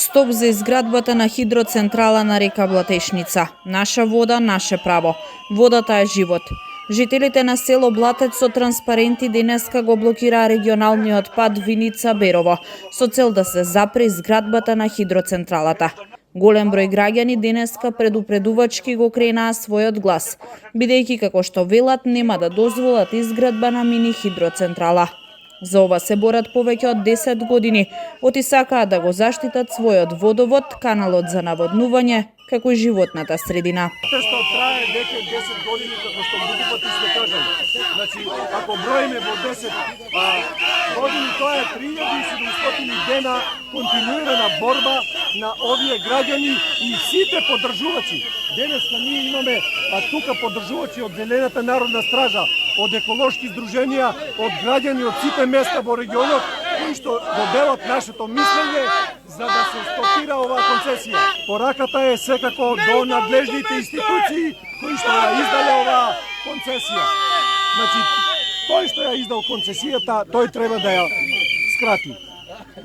Стоп за изградбата на хидроцентрала на река Блатешница. Наша вода, наше право. Водата е живот. Жителите на село Блатец со транспаренти денеска го блокираа регионалниот пат Виница-Берово со цел да се запре изградбата на хидроцентралата. Голем број граѓани денеска предупредувачки го кренаа својот глас, бидејќи како што велат нема да дозволат изградба на мини хидроцентрала. За ова се борат повеќе од 10 години, оти сакаат да го заштитат својот водовод, каналот за наводнување, како и животната средина. Што трае веќе 10 години, како што многу пати сме кажали. Значи, ако броиме во 10 години, тоа е 3700 дена континуирана борба на овие граѓани и сите поддржувачи. Денеска ние имаме тука поддржувачи од Зелената народна стража, од еколошки здруженија, од граѓани од сите места во регионот, кои што го делат нашето мислење за да се стопира оваа концесија. Пораката е секако до надлежните институции кои што ја издале оваа концесија. Значи, тој што ја издал концесијата, тој треба да ја скрати.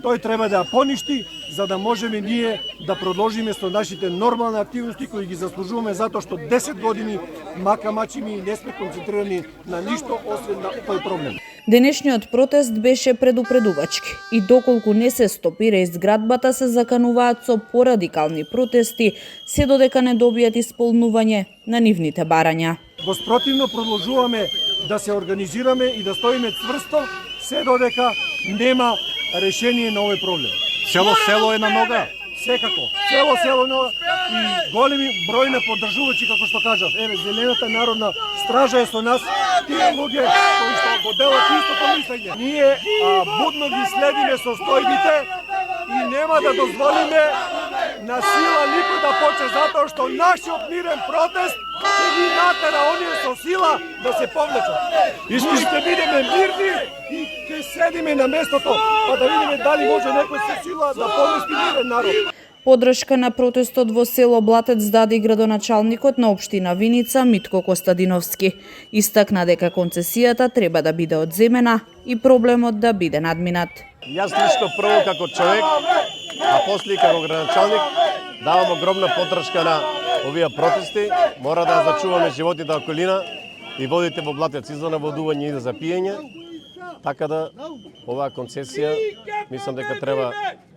Тој треба да ја поништи, за да можеме ние да продолжиме со нашите нормални активности кои ги заслужуваме, затоа што 10 години макамачими и не сме концентрирани на ништо освен на тој проблем. Денешниот протест беше предупредувачки и доколку не се стопира изградбата, се закануваат со порадикални протести, се додека не добијат исполнување на нивните барања. Во спротивно продолжуваме да се организираме и да стоиме цврсто, се додека нема решение на овој проблем. Цело село е на нога. Секако, цело село на и големи број на поддржувачи, како што кажав. Еве, Зелената народна стража е со нас, тие луѓе кои што го делат истото мислење. Ние будно ги следиме состојбите и нема да дозволиме на сила никој да почне, затоа што нашиот мирен протест ќе ги натера оние со сила да се повлечат. Ние ќе бидеме мирни и ќе седиме на местото, па да видиме дали може некој со сила да повести мирен народ. Поддршка на протестот во село Блатец даде и градоначалникот на општина Виница Митко Костадиновски. Истакна дека концесијата треба да биде одземена и проблемот да биде надминат. Јас лично прво како човек, а после како градоначалник давам огромна поддршка на овие протести. Мора да зачуваме животите на околина и водите во Блатец и за наводување и за пиење. Така да оваа концесија мислам дека треба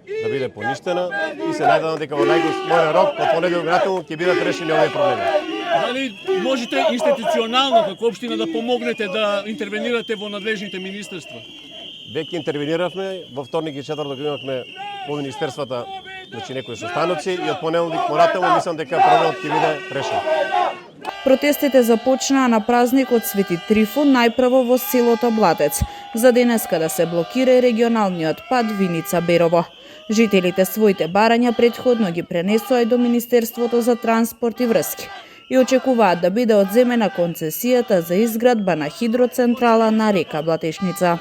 да биде поништена и се надевам дека во најскорен рок од понеделник натаму ќе бидат решени овие проблеми. Дали можете институционално како општина да помогнете да интервенирате во надлежните министерства? Веќе интервениравме, во вторник и четврток имавме во министерствата, значи некои состаноци и од понеделник понатаму мислам дека проблемот ќе биде решен. Протестите започнаа на празникот Свети Трифун најпрво во селото Блатец, за денеска да се блокира регионалниот пат Виница-Берово. Жителите своите барања претходно ги пренесоа и до Министерството за транспорт и врски и очекуваат да биде одземена концесијата за изградба на хидроцентрала на река Блатешница.